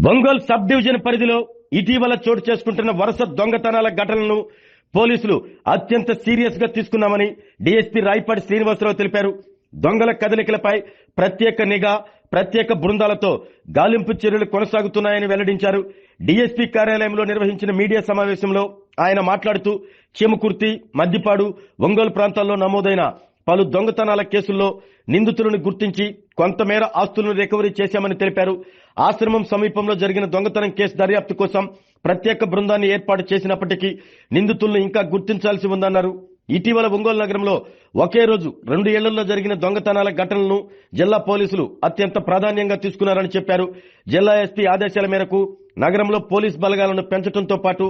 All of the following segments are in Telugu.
ఒంగోలు సబ్ డివిజన్ పరిధిలో ఇటీవల చోటు చేసుకుంటున్న వరుస దొంగతనాల ఘటనలను పోలీసులు అత్యంత సీరియస్ గా తీసుకున్నామని డీఎస్పీ రాయపాటి శ్రీనివాసరావు తెలిపారు. దొంగల కదలికలపై ప్రత్యేక నిఘా, ప్రత్యేక బృందాలతో గాలింపు చర్యలు కొనసాగుతున్నాయని వెల్లడించారు. డీఎస్పీ కార్యాలయంలో నిర్వహించిన మీడియా సమావేశంలో ఆయన మాట్లాడుతూ చీమకుర్తి, మద్దిపాడు, ఒంగోలు ప్రాంతాల్లో నమోదైన పలు దొంగతనాల కేసుల్లో నిందితులను గుర్తించి కొంతమేర ఆస్తులను రికవరీ చేశామని తెలిపారు. ఆశ్రమం సమీపంలో జరిగిన దొంగతనం కేసు దర్యాప్తు కోసం ప్రత్యేక బృందాన్ని ఏర్పాటు చేసినప్పటికీ నిందితులను ఇంకా గుర్తించాల్సి ఉందన్నారు. ఇటీవల ఒంగోలు నగరంలో ఒకే రోజు 2 ఏళ్లలో జరిగిన దొంగతనాల ఘటనలను జిల్లా పోలీసులు అత్యంత ప్రాధాన్యంగా తీసుకున్నారని చెప్పారు. జిల్లా ఎస్పీ ఆదేశాల మేరకు నగరంలో పోలీస్ బలగాలను పెంచడంతో పాటు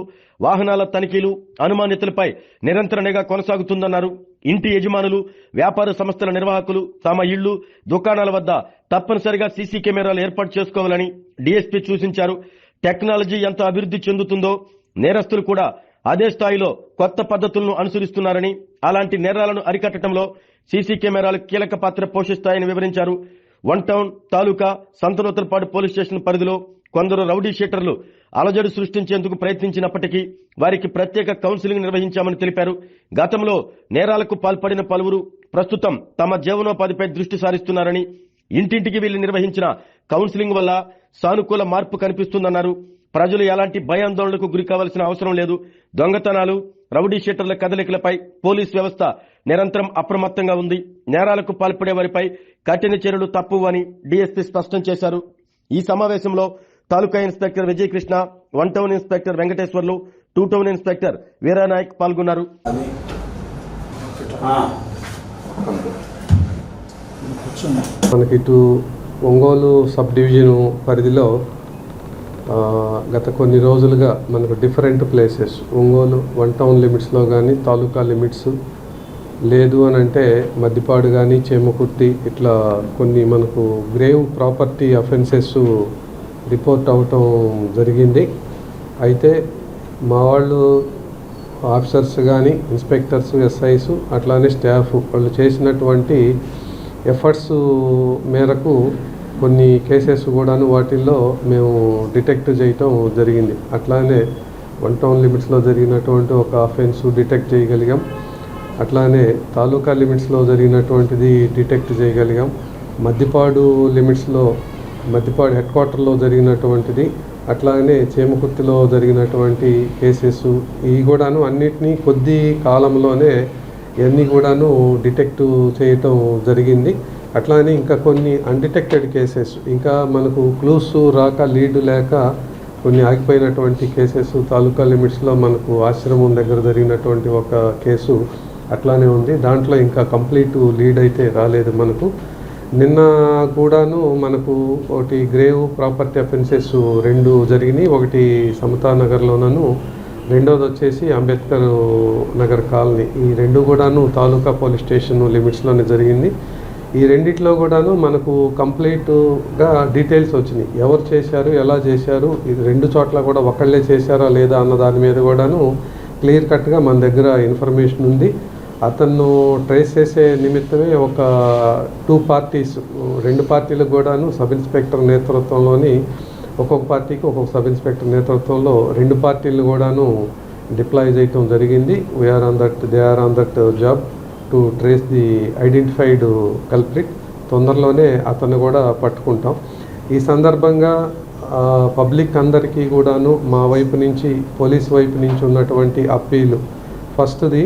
వాహనాల తనిఖీలు, అనుమానితులపై నిరంతర నిఘా కొనసాగుతుందన్నారు. ఇంటి యజమానులు, వ్యాపార సంస్థల నిర్వాహకులు తమ ఇళ్లు, దుకాణాల వద్ద తప్పనిసరిగా సీసీ కెమెరాలు ఏర్పాటు చేసుకోవాలని డీఎస్పీ సూచించారు. టెక్నాలజీ ఎంత అభివృద్ధి చెందుతుందో నేరస్తులు కూడా అదే స్థాయిలో కొత్త పద్ధతులను అనుసరిస్తున్నారని, అలాంటి నేరాలను అరికట్టడంలో సీసీ కెమెరాలు కీలక పాత్ర పోషిస్తాయని వివరించారు. వన్ టౌన్ తాలూకా సంతనూతలపాడు పోలీస్ స్టేషన్ పరిధిలో కొందరు రౌడీ షీటర్లు అలజడి సృష్టించేందుకు ప్రయత్నించినప్పటికీ వారికి ప్రత్యేక కౌన్సిలింగ్ నిర్వహించామని తెలిపారు. గతంలో నేరాలకు పాల్పడిన పలువురు ప్రస్తుతం తమ జీవనోపాధిపై దృష్టి సారిస్తున్నారని, ఇంటింటికి వెళ్లి నిర్వహించిన కౌన్సిలింగ్ వల్ల సానుకూల మార్పు కనిపిస్తుందన్నారు. ప్రజలు ఎలాంటి భయాందోళనకు గురి కావాల్సిన అవసరం లేదు. దొంగతనాలు, రౌడీ షీటర్ల కదలికలపై పోలీస్ వ్యవస్థ నిరంతరం అప్రమత్తంగా ఉంది. నేరాలకు పాల్పడే వారిపై కఠిన చర్యలు తప్పవు అని డీఎస్పీ స్పష్టం చేశారు. ఈ సమావేశంలో taluka inspector Vijayakrishna, 1 town inspector Venkateswarlu, 2 town inspector Veeranayak పాల్గొన్నారు. మనకి ఇటు ఒంగోలు సబ్ డివిజన్ పరిధిలో గత కొన్ని రోజులుగా మనకు డిఫరెంట్ ప్లేసెస్ ఒంగోలు 1 టౌన్ లిమిట్స్లో కానీ, తాలూకా లిమిట్స్ లేదు అని అంటే మద్దిపాడు కానీ, చేమకుర్తి ఇట్లా కొన్ని మనకు గ్రేవ్ ప్రాపర్టీ అఫెన్సెస్ రిపోర్ట్ అవటం జరిగింది. అయితే మా వాళ్ళు ఆఫీసర్స్ కానీ, ఇన్స్పెక్టర్స్, ఎస్ఐస్ అట్లానే స్టాఫ్ వాళ్ళు చేసినటువంటి ఎఫర్ట్స్ మేరకు కొన్ని కేసెస్ కూడాను వాటిల్లో మేము డిటెక్ట్ చేయటం జరిగింది. అట్లానే 1 టౌన్ లిమిట్స్లో జరిగినటువంటి ఒక అఫెన్స్ డిటెక్ట్ చేయగలిగాం. అట్లానే తాలూకా లిమిట్స్లో జరిగినటువంటిది డిటెక్ట్ చేయగలిగాం. మద్దిపాడు లిమిట్స్లో మద్దిపాడు హెడ్ క్వార్టర్లో జరిగినటువంటిది, అట్లానే చేమకుర్తిలో జరిగినటువంటి కేసెస్ ఇవి కూడాను అన్నిటినీ కొద్ది కాలంలోనే ఇవన్నీ కూడాను డిటెక్ట్ చేయటం జరిగింది. అట్లానే ఇంకా కొన్ని అన్డిటెక్టెడ్ కేసెస్, ఇంకా మనకు క్లూస్ రాక, లీడ్ లేక కొన్ని ఆగిపోయినటువంటి కేసెస్ తాలూకా లిమిట్స్లో మనకు ఆశ్రమం దగ్గర జరిగినటువంటి ఒక కేసు అట్లానే ఉంది. దాంట్లో ఇంకా కంప్లీట్ లీడ్ అయితే రాలేదు మనకు. నిన్న కూడాను మనకు ఒకటి గ్రేవ్ ప్రాపర్టీ అఫెన్సెస్ 2 జరిగినాయి. ఒకటి సమతానగర్లోనూ, రెండోది వచ్చేసి అంబేద్కర్ నగర్ కాలనీ. ఈ 2 కూడాను తాలూకా పోలీస్ స్టేషన్ లిమిట్స్లోనే జరిగింది. ఈ రెండిట్లో కూడాను మనకు కంప్లీట్గా డీటెయిల్స్ వచ్చినాయి. ఎవరు చేశారు, ఎలా చేశారు, ఇది 2 చోట్ల కూడా ఒకళ్ళే చేశారా లేదా అన్న దాని మీద కూడాను క్లియర్ కట్గా మన దగ్గర ఇన్ఫర్మేషన్ ఉంది. అతను ట్రేస్ చేసే నిమిత్తమే ఒక 2 పార్టీస్, 2 పార్టీలకు కూడాను సబ్ ఇన్స్పెక్టర్ నేతృత్వంలోని ఒక్కొక్క పార్టీకి ఒక్కొక్క సబ్ ఇన్స్పెక్టర్ నేతృత్వంలో 2 పార్టీలు కూడాను డిప్లాయ్ చేయటం జరిగింది. They are on that job to trace the identified culprit. తొందరలోనే అతన్ని కూడా పట్టుకుంటాం. ఈ సందర్భంగా పబ్లిక్ అందరికీ కూడాను మా వైపు నుంచి, పోలీస్ వైపు నుంచి ఉన్నటువంటి అప్పీలు, ఫస్ట్ది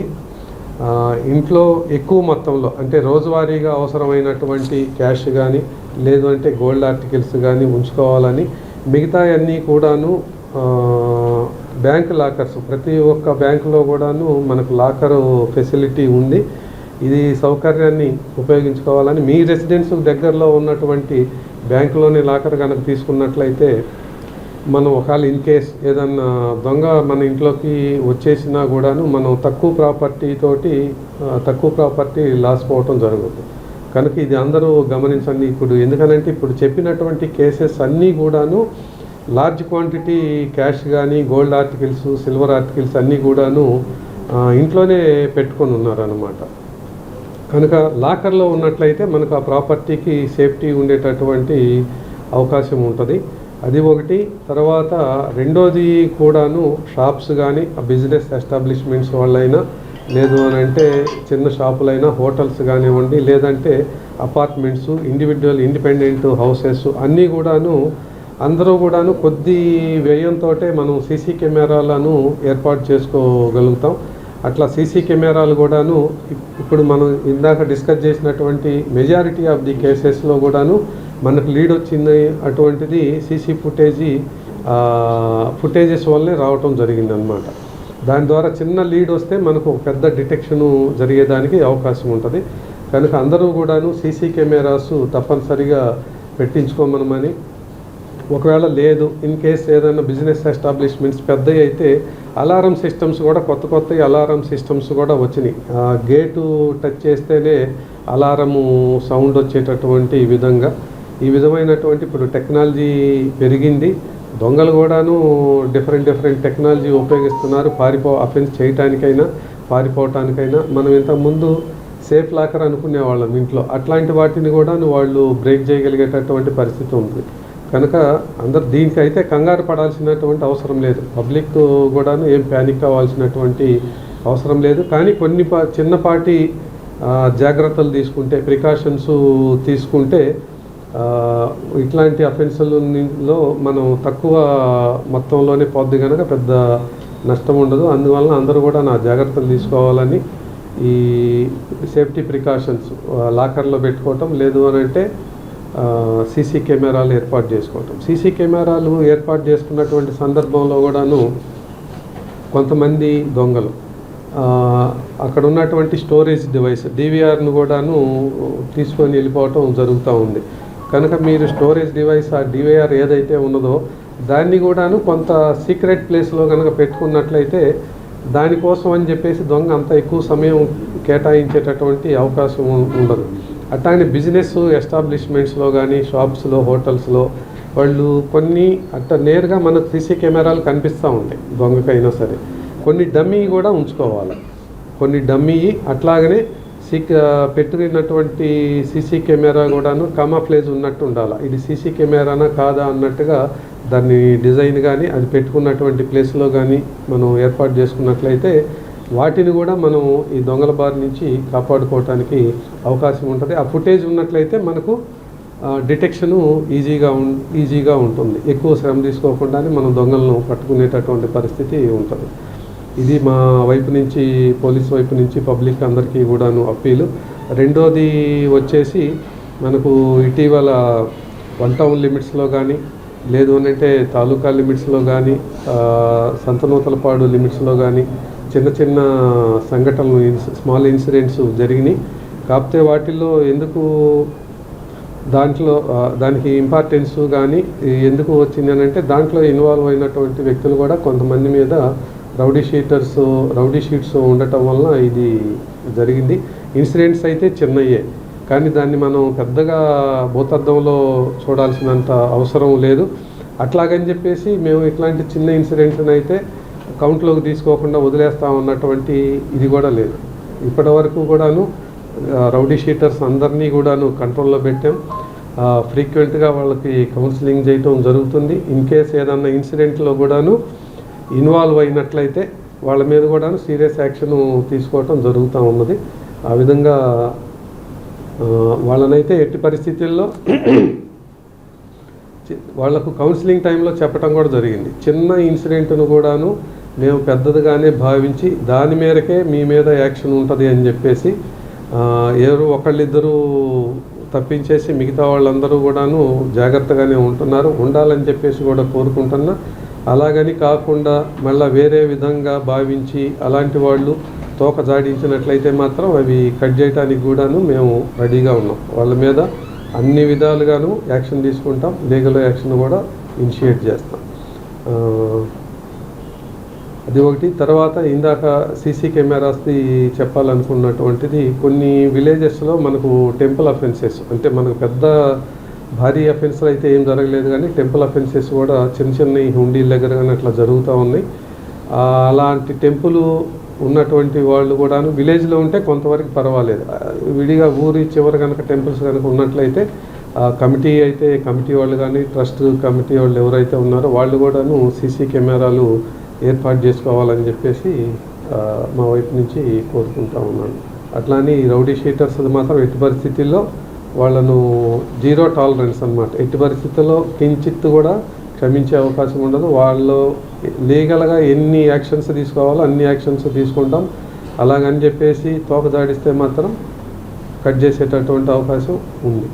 ఇంట్లో ఎక్కువ మొత్తంలో అంటే రోజువారీగా అవసరమైనటువంటి క్యాష్ కానీ, లేదు అంటే గోల్డ్ ఆర్టికల్స్ కానీ ఉంచుకోవాలని. మిగతా అన్నీ కూడాను బ్యాంక్ లాకర్స్, ప్రతి ఒక్క బ్యాంకులో కూడాను మనకు లాకర్ ఫెసిలిటీ ఉంది. ఇది సౌకర్యాన్ని ఉపయోగించుకోవాలని, మీ రెసిడెన్స్ దగ్గరలో ఉన్నటువంటి బ్యాంకులోని లాకర్ కనుక తీసుకున్నట్లయితే మనం ఒకవేళ ఇన్ కేస్ ఏదన్నా దొంగ మన ఇంట్లోకి వచ్చేసినా కూడాను మనం తక్కువ ప్రాపర్టీ లాస్ పోవటం జరుగుతుంది. కనుక ఇది అందరూ గమనించండి. ఎందుకనంటే ఇప్పుడు చెప్పినటువంటి కేసెస్ అన్నీ కూడాను లార్జ్ క్వాంటిటీ క్యాష్ కానీ, గోల్డ్ ఆర్టికల్స్, సిల్వర్ ఆర్టికల్స్ అన్నీ కూడాను ఇంట్లోనే పెట్టుకొని ఉన్నారన్నమాట. కనుక లాకర్లో ఉన్నట్లయితే మనకు ఆ ప్రాపర్టీకి సేఫ్టీ ఉండేటటువంటి అవకాశం ఉంటుంది. అది ఒకటి. తర్వాత రెండోది కూడాను షాప్స్ కానీ బిజినెస్ ఎస్టాబ్లిష్మెంట్స్ వాళ్ళైనా, లేదు అని అంటే చిన్న షాపులైనా, హోటల్స్ కానివ్వండి, లేదంటే అపార్ట్మెంట్స్, ఇండిపెండెంట్ హౌసెస్ అన్నీ కూడాను అందరూ కూడాను కొద్ది వ్యయంతో మనం సీసీ కెమెరాలను ఏర్పాటు చేసుకోగలుగుతాం. అట్లా సీసీ కెమెరాలు కూడాను ఇప్పుడు మనం ఇందాక డిస్కస్ చేసినటువంటి మెజారిటీ ఆఫ్ ది కేసెస్లో కూడాను మనకు లీడ్ వచ్చింది అటువంటిది సీసీ ఫుటేజెస్ వల్లనే రావటం జరిగిందనమాట. దాని ద్వారా చిన్న లీడ్ వస్తే మనకు పెద్ద డిటెక్షను జరిగేదానికి అవకాశం ఉంటుంది. కనుక అందరూ కూడాను సీసీ కెమెరాస్ తప్పనిసరిగా పెట్టించుకోమనమని, ఒకవేళ లేదు ఇన్ కేస్ ఏదైనా బిజినెస్ ఎస్టాబ్లిష్మెంట్స్ పెద్దవి అయితే అలారం సిస్టమ్స్ కూడా కొత్త అలారం సిస్టమ్స్ కూడా వచ్చినాయి. గేటు టచ్ చేస్తేనే అలారము సౌండ్ వచ్చేటటువంటి ఈ విధమైనటువంటి ఇప్పుడు టెక్నాలజీ పెరిగింది. దొంగలు కూడాను డిఫరెంట్ టెక్నాలజీ ఉపయోగిస్తున్నారు అఫెన్స్ చేయటానికైనా పారిపోవటానికైనా. మనం ఇంతకుముందు సేఫ్ లాకర్ అనుకునేవాళ్ళం ఇంట్లో, అట్లాంటి వాటిని కూడా వాళ్ళు బ్రేక్ చేయగలిగేటటువంటి పరిస్థితి ఉంది. కనుక అందరు దీనికైతే కంగారు పడాల్సినటువంటి అవసరం లేదు. పబ్లిక్ కూడాను ఏం ప్యానిక్ అవ్వాల్సినటువంటి అవసరం లేదు. కానీ కొన్ని చిన్నపాటి జాగ్రత్తలు తీసుకుంటే, ప్రికాషన్స్ తీసుకుంటే ఇట్లాంటి అఫెన్సులలో మనం తక్కువ మొత్తంలోనే పోద్ది కనుక పెద్ద నష్టం ఉండదు. అందువలన అందరూ కూడా జాగ్రత్తలు తీసుకోవాలని, ఈ సేఫ్టీ ప్రికాషన్స్ లాకర్లో పెట్టుకోవటం, లేదు అని అంటే సీసీ కెమెరాలు ఏర్పాటు చేసుకోవటం. సీసీ కెమెరాలు ఏర్పాటు చేసుకున్నటువంటి సందర్భంలో కూడాను కొంతమంది దొంగలు అక్కడ ఉన్నటువంటి స్టోరేజ్ డివైస్ డివిఆర్ను కూడాను తీసుకొని వెళ్ళిపోవటం జరుగుతూ ఉంది. కనుక మీరు స్టోరేజ్ డివైస్ ఆ డివిఆర్ ఏదైతే ఉన్నదో దాన్ని కూడాను కొంత సీక్రెట్ ప్లేస్లో కనుక పెట్టుకున్నట్లయితే దానికోసం అని చెప్పేసి దొంగ అంత ఎక్కువ సమయం కేటాయించేటటువంటి అవకాశం ఉండదు. అట్లానే బిజినెస్ ఎస్టాబ్లిష్మెంట్స్లో కానీ, షాప్స్లో, హోటల్స్లో వాళ్ళు కొన్ని నేరుగా మనకు సీసీ కెమెరాలు కనిపిస్తూ ఉంటాయి దొంగకైనా సరే. కొన్ని డమ్మీ కూడా ఉంచుకోవాలి. కొన్ని డమ్మీ అట్లాగనే పెట్టుకున్నటువంటి సీసీ కెమెరా కూడాను కామఫ్లేజ్ ఉన్నట్టు ఉండాలి. ఇది సీసీ కెమెరానా కాదా అన్నట్టుగా దాన్ని డిజైన్ కానీ అది పెట్టుకున్నటువంటి ప్లేస్లో కానీ మనం ఏర్పాటు చేసుకున్నట్లయితే వాటిని కూడా మనం ఈ దొంగల బారి నుంచి కాపాడుకోవటానికి అవకాశం ఉంటుంది. ఆ ఫుటేజ్ ఉన్నట్లయితే మనకు డిటెక్షను ఈజీగా ఉంటుంది. ఎక్కువ శ్రమ తీసుకోకుండానే మనం దొంగలను పట్టుకునేటటువంటి పరిస్థితి ఉంటుంది. ఇది మా వైపు నుంచి, పోలీస్ వైపు నుంచి పబ్లిక్ అందరికీ కూడాను అప్పీలు. రెండోది వచ్చేసి మనకు ఇటీవల 1 టౌన్ లిమిట్స్లో కానీ, లేదు అంటే తాలూకా లిమిట్స్లో కానీ, సంతనూతలపాడు లిమిట్స్లో కానీ చిన్న సంఘటనలు, స్మాల్ ఇన్సిడెంట్స్ జరిగినాయి. కాకపోతే వాటిల్లో ఎందుకు దానికి ఇంపార్టెన్స్ కానీ ఎందుకు వచ్చింది అని అంటే దాంట్లో ఇన్వాల్వ్ అయినటువంటి వ్యక్తులు కూడా కొంతమంది మీద రౌడీ షీట్స్ ఉండటం వలన ఇది జరిగింది. ఇన్సిడెంట్స్ అయితే చిన్నయ్యే, కానీ దాన్ని మనం పెద్దగా భూతద్దంలో చూడాల్సినంత అవసరం లేదు. అట్లాగని చెప్పేసి మేము ఇట్లాంటి చిన్న ఇన్సిడెంట్స్ని అయితే కౌంట్లోకి తీసుకోకుండా వదిలేస్తామన్నటువంటి ఇది కూడా లేదు. ఇప్పటి వరకు కూడాను రౌడీ షీటర్స్ అందరినీ కూడాను కంట్రోల్లో పెట్టాం. ఫ్రీక్వెంట్గా వాళ్ళకి కౌన్సిలింగ్ చేయటం జరుగుతుంది. ఇన్ కేస్ ఏదన్నా ఇన్సిడెంట్లో కూడాను ఇన్వాల్వ్ అయినట్లయితే వాళ్ళ మీద కూడాను సీరియస్ యాక్షన్ తీసుకోవటం జరుగుతూ ఉన్నది. ఆ విధంగా వాళ్ళనైతే ఎట్టి పరిస్థితుల్లో వాళ్లకు కౌన్సిలింగ్ టైంలో చెప్పడం కూడా జరిగింది. చిన్న ఇన్సిడెంట్ను కూడాను మేము పెద్దదిగానే భావించి దాని మేరకే మీ మీద యాక్షన్ ఉంటుంది అని చెప్పేసి, ఎవరు ఒకళ్ళిద్దరూ తప్పించేసి మిగతా వాళ్ళందరూ కూడాను జాగ్రత్తగానే ఉండాలని చెప్పేసి కూడా కోరుకుంటున్నా. అలాగని కాకుండా మళ్ళీ వేరే విధంగా భావించి అలాంటి వాళ్ళు తోక జాడించినట్లయితే మాత్రం అవి కట్ చేయడానికి కూడాను మేము రెడీగా ఉన్నాం. వాళ్ళ మీద అన్ని విధాలుగాను యాక్షన్ తీసుకుంటాం. లీగల్ యాక్షన్ కూడా ఇనిషియేట్ చేస్తాం. అది ఒకటి. తర్వాత ఇందాక సీసీ కెమెరాస్ది చెప్పాలనుకున్నటువంటిది, కొన్ని విలేజెస్లో మనకు టెంపుల్ అఫెన్సెస్, అంటే మనకు పెద్ద భారీ అఫెన్స్లు అయితే ఏం జరగలేదు, కానీ టెంపుల్ అఫెన్సెస్ కూడా చిన్న హుండీల దగ్గర కానీ అట్లా జరుగుతూ ఉన్నాయి. అలాంటి టెంపుల్ ఉన్నటువంటి వాళ్ళు కూడాను విలేజ్లో ఉంటే కొంతవరకు పర్వాలేదు. విడిగా ఊరి చివరి కనుక టెంపుల్స్ కనుక ఉన్నట్లయితే ఆ కమిటీ అయితే కమిటీ వాళ్ళు కానీ ట్రస్ట్ కమిటీ వాళ్ళు ఎవరైతే ఉన్నారో వాళ్ళు కూడాను సీసీ కెమెరాలు ఏర్పాటు చేసుకోవాలని చెప్పేసి మా వైపు నుంచి కోరుకుంటా ఉన్నాను. అట్లా అని రౌడీ షీటర్స్ మాత్రం ఎట్టి పరిస్థితుల్లో వాళ్ళను జీరో టాలరెన్స్ అన్నమాట. ఎట్టి పరిస్థితుల్లో కించిత్ కూడా క్షమించే అవకాశం ఉండదు. వాళ్ళు లీగల్గా ఎన్ని యాక్షన్స్ తీసుకోవాలో అన్ని యాక్షన్స్ తీసుకుంటాం. అలాగని చెప్పేసి తోక జాడిస్తే మాత్రం కట్ చేసేటటువంటి అవకాశం ఉంది.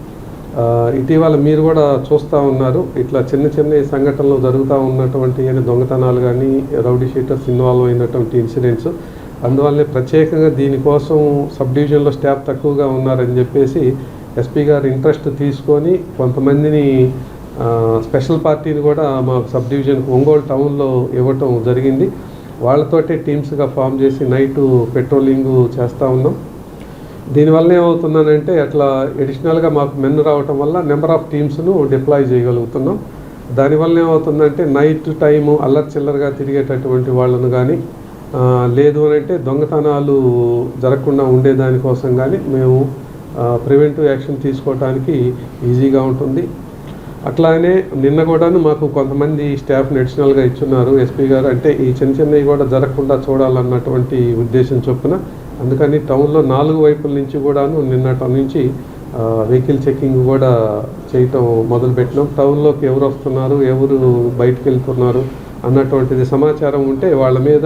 ఇటీవల మీరు కూడా చూస్తూ ఉన్నారు, ఇట్లా చిన్న చిన్న సంఘటనలు జరుగుతూ ఉన్నటువంటి దొంగతనాలు కానీ రౌడీ షీటర్స్ ఇన్వాల్వ్ అయినటువంటి ఇన్సిడెంట్స్. అందువల్లనే ప్రత్యేకంగా దీనికోసం సబ్ డివిజన్లో స్టాఫ్ తక్కువగా ఉన్నారని చెప్పేసి ఎస్పీ గారు ఇంట్రెస్ట్ తీసుకొని కొంతమందిని స్పెషల్ పార్టీని కూడా మా సబ్ డివిజన్ ఒంగోలు టౌన్లో ఇవ్వటం జరిగింది. వాళ్ళతోటే టీమ్స్గా ఫామ్ చేసి నైటు పెట్రోలింగ్ చేస్తూ ఉన్నాం. దీనివల్ల ఏమవుతుందనంటే అట్లా ఎడిషనల్గా మాకు మెన్ రావటం వల్ల నెంబర్ ఆఫ్ టీమ్స్ను డిప్లాయ్ చేయగలుగుతున్నాం. దానివల్ల ఏమవుతుందంటే నైట్ టైము అల్లరి చిల్లరగా తిరిగేటటువంటి వాళ్ళను కానీ లేదు అని అంటే దొంగతనాలు జరగకుండా ఉండేదానికోసం కానీ మేము ప్రివెంటివ్ యాక్షన్ తీసుకోవడానికి ఈజీగా ఉంటుంది. అట్లానే నిన్న కూడాను మాకు కొంతమంది స్టాఫ్ని అడిషనల్గా ఇచ్చున్నారు ఎస్పీ గారు. అంటే ఈ చిన్న చిన్నవి కూడా జరగకుండా చూడాలన్నటువంటి ఉద్దేశం చొప్పున అందుకని టౌన్లో 4 వైపుల నుంచి కూడాను నిన్నటి నుంచి వెహికల్ చెకింగ్ కూడా చేయటం మొదలుపెట్టినాం. టౌన్లోకి ఎవరు వస్తున్నారు, ఎవరు బయటకు వెళ్తున్నారు అన్నటువంటిది సమాచారం ఉంటే వాళ్ళ మీద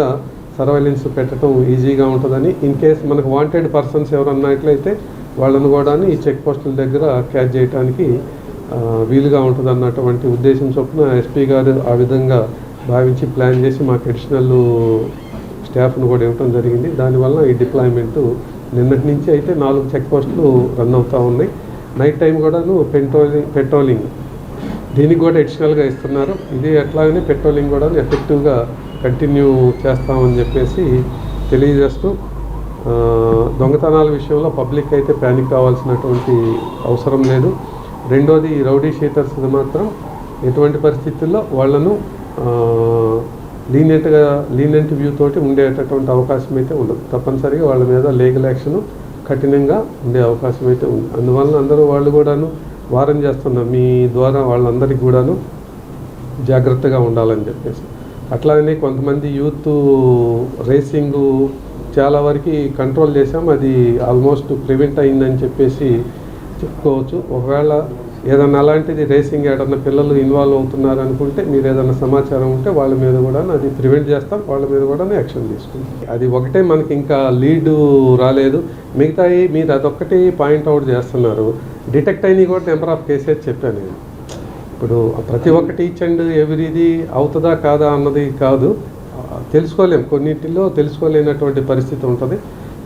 సర్వైలెన్స్ పెట్టడం ఈజీగా ఉంటుందని, ఇన్ కేస్ మనకు వాంటెడ్ పర్సన్స్ ఎవరన్నట్లయితే వాళ్ళను కూడా ఈ చెక్ పోస్టుల దగ్గర క్యాచ్ చేయడానికి వీలుగా ఉంటుంది అన్నటువంటి ఉద్దేశం చొప్పున ఎస్పీ గారు ఆ విధంగా భావించి ప్లాన్ చేసి మాకు అడిషనల్ స్టాఫ్ను కూడా ఇవ్వడం జరిగింది. దానివల్ల ఈ డిప్లాయ్మెంటు నిన్నటి నుంచి అయితే 4 చెక్ పోస్టులు రన్ అవుతూ ఉన్నాయి. నైట్ టైం కూడాను పెట్రోలింగ్ దీనికి కూడా అడిషనల్గా ఇస్తున్నారు. ఇది అట్లాగనే పెట్రోలింగ్ కూడా ఎఫెక్టివ్గా కంటిన్యూ చేస్తామని చెప్పేసి తెలియజేస్తూ దొంగతనాల విషయంలో పబ్లిక్ అయితే ప్యానిక్ కావాల్సినటువంటి అవసరం లేదు. రెండోది రౌడీ షీటర్స్ మాత్రం ఎటువంటి పరిస్థితుల్లో వాళ్ళను లీనియంట్ వ్యూ తోటి ఉండేటటువంటి అవకాశం అయితే ఉండదు. తప్పనిసరిగా వాళ్ళ మీద లీగల్ యాక్షన్ కఠినంగా ఉండే అవకాశం అయితే ఉంది. అందువల్ల అందరూ వాళ్ళు కూడాను వారం చేస్తున్నాం మీ ద్వారా వాళ్ళందరికీ కూడాను జాగ్రత్తగా ఉండాలని చెప్పేసి. అట్లాగనే కొంతమంది యూత్ రేసింగు చాలా వరకు కంట్రోల్ చేసాం. అది ఆల్మోస్ట్ ప్రివెంట్ అయిందని చెప్పేసి చెప్పుకోవచ్చు. ఒకవేళ ఏదన్నా అలాంటిది రేసింగ్ ఏదన్నా పిల్లలు ఇన్వాల్వ్ అవుతున్నారు అనుకుంటే మీరు ఏదైనా సమాచారం ఉంటే వాళ్ళ మీద కూడా అది ప్రివెంట్ చేస్తాం, వాళ్ళ మీద కూడా యాక్షన్ తీసుకుంటాం. అది ఒకటే మనకి ఇంకా లీడ్ రాలేదు. మిగతాయి మీరు అదొక్కటి పాయింట్అవుట్ చేస్తున్నారు. డిటెక్ట్ అయినవి కూడా నెంబర్ ఆఫ్ కేసెస్ చెప్పాను నేను. ఇప్పుడు ప్రతి ఒక్కటి ఈచ్ అండ్ ఎవ్రీది అవుతుందా కాదా అన్నది కాదు, తెలుసుకోలేం. కొన్నింటిలో తెలుసుకోలేనటువంటి పరిస్థితి ఉంటుంది.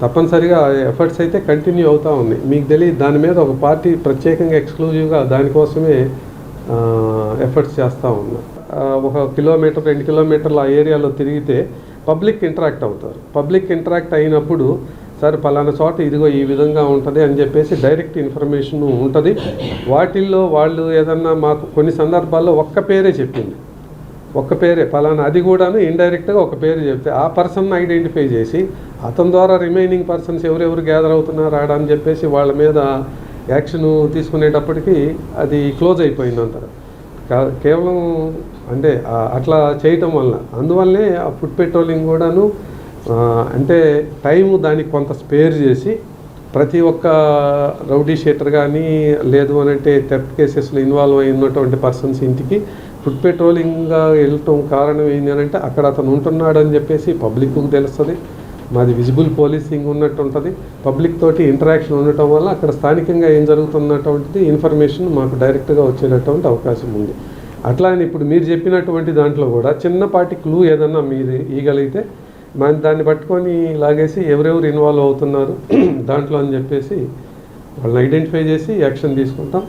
తప్పనిసరిగా ఎఫర్ట్స్ అయితే కంటిన్యూ అవుతూ ఉన్నాయి. మీకు తెలియదు దాని మీద ఒక పార్టీ ప్రత్యేకంగా ఎక్స్క్లూజివ్గా దానికోసమే ఎఫర్ట్స్ చేస్తూ ఉన్నారు. 1 కిలోమీటర్ 2 కిలోమీటర్ల ఆ ఏరియాలో తిరిగితే పబ్లిక్ ఇంటరాక్ట్ అవుతారు. పబ్లిక్ ఇంటరాక్ట్ అయినప్పుడు సార్ పలానా చోట ఇదిగో ఈ విధంగా ఉంటుంది అని చెప్పేసి డైరెక్ట్ ఇన్ఫర్మేషన్ ఉంటుంది. వాటిల్లో వాళ్ళు ఏదన్నా మాకు కొన్ని సందర్భాల్లో ఒక్క పేరే చెప్పింది, ఒక్క పేరే పలానా, అది కూడాను ఇండైరెక్ట్గా ఒక పేరు చెప్తే ఆ పర్సన్ ఐడెంటిఫై చేసి అతని ద్వారా రిమైనింగ్ పర్సన్స్ ఎవరెవరు గ్యాదర్ అవుతున్నారు ఆడ అని చెప్పేసి వాళ్ళ మీద యాక్షన్ తీసుకునేటప్పటికీ అది క్లోజ్ అయిపోయింది అంటారు. కేవలం అంటే అట్లా చేయటం వల్ల అందువల్లనే ఆ ఫుడ్ పెట్రోలింగ్ కూడాను అంటే టైము దానికి కొంత స్పేర్ చేసి ప్రతి ఒక్క రౌడీ షీటర్ కానీ లేదు అని అంటే థెఫ్ట్ కేసెస్లో ఇన్వాల్వ్ అయినటువంటి పర్సన్స్ ఇంటికి ఫుడ్ పెట్రోలింగ్గా వెళ్ళటం కారణం ఏంటి అని అంటే అక్కడ అతను ఉంటున్నాడు అని చెప్పేసి పబ్లిక్కు తెలుస్తుంది. మాది విజిబుల్ పోలీసింగ్ ఉన్నట్టు ఉంటుంది. పబ్లిక్ తోటి ఇంటరాక్షన్ ఉండటం వల్ల అక్కడ స్థానికంగా ఏం జరుగుతున్నటువంటిది ఇన్ఫర్మేషన్ మాకు డైరెక్ట్గా వచ్చేటటువంటి అవకాశం ఉంది. అట్లా అని ఇప్పుడు మీరు చెప్పినటువంటి దాంట్లో కూడా చిన్నపాటి క్లూ ఏదన్నా మీరు ఇవ్వగలిగితే మనం దాన్ని పట్టుకొని లాగేసి ఎవరెవరు ఇన్వాల్వ్ అవుతున్నారు దాంట్లో అని చెప్పేసి వాళ్ళని ఐడెంటిఫై చేసి యాక్షన్ తీసుకుంటాం.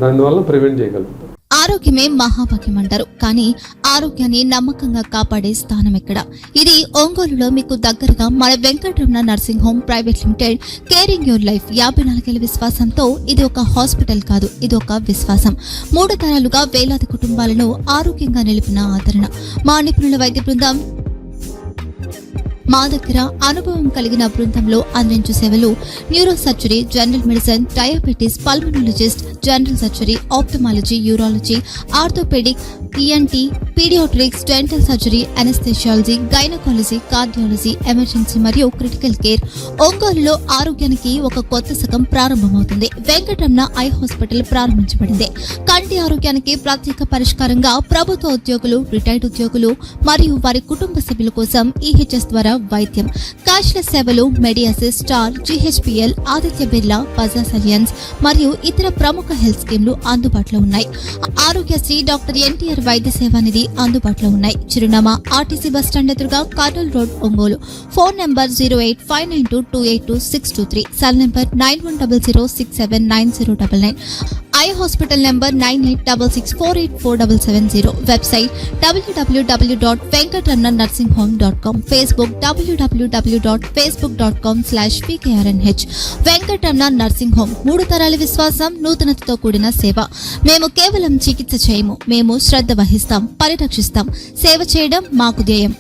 దానివల్ల ప్రివెంట్ చేయగలుగుతాం. ఆరోగ్యమే మహాభాగ్యం అంటారు, కానీ ఆరోగ్యాన్ని నమ్మకంగా కాపాడే స్థానం ఎక్కడ? ఇది ఒంగోలులో మీకు దగ్గరగా మన Venkataramana nursing home private limited. Caring your life 54 ఏళ్ల విశ్వాసంతో ఇది ఒక హాస్పిటల్ కాదు, ఇది ఒక విశ్వాసం. 3 తరాలుగా వేలాది కుటుంబాలను ఆరోగ్యంగా నిలిపిన ఆదరణ. మా నిపుణుల వైద్య బృందం మా దగ్గర అనుభవం కలిగిన బృందంలో అందించే సేవలు neurosurgery, general medicine, diabetes, pulmonologist, general surgery, ophthalmology, urology, orthopaedic, ENT, paediatrics, dental surgery, anaesthesiology, gynaecology, cardiology, emergency మరియు క్రిటికల్ కేర్. ఒంగోలులో ఆరోగ్యానికి ఒక కొత్త శకం ప్రారంభమవుతుంది. వెంకటరమణ ఐ హాస్పిటల్ ప్రారంభించబడింది. కంటి ఆరోగ్యానికి ప్రత్యేక పరిష్కారంగా ప్రభుత్వ ఉద్యోగులు, రిటైర్డ్ ఉద్యోగులు మరియు వారి కుటుంబ సభ్యుల కోసం ఈహెచ్ఎస్ ద్వారా వైద్యం, క్యాష్లెస్ సేవలు, మెడియాసిస్, స్టార్, జీహెచ్పీఎల్, ఆదిత్య బిర్లా, బజాజ్ అలియన్స్ మరియు ఇతర ప్రముఖ హెల్త్ స్కీమ్లు అందుబాటులో ఉన్నాయి. ఆరోగ్యశ్రీ, డాక్టర్ ఎన్టీఆర్ వైద్య సేవా నిధి అందుబాటులో ఉన్నాయి. చిరునామా ఆర్టీసీ బస్టాండ్ ఎదురుగా, Kurnool road, Ongole. Phone number 08592282623, cell number 9100679099, eye hospital number 9866484770, website www.venkatramannursing.com, Facebook www.facebook.com/pkrnh. Venkataramana nursing home, 3 తరాల విశ్వాసం, నూతనతతో కూడిన సేవ. మేము కేవలం చికిత్స చేయము, మేము శ్రద్ధ వహిస్తాం, పరిరక్షిస్తాం. సేవ చేయడం మాకు ధ్యేయం.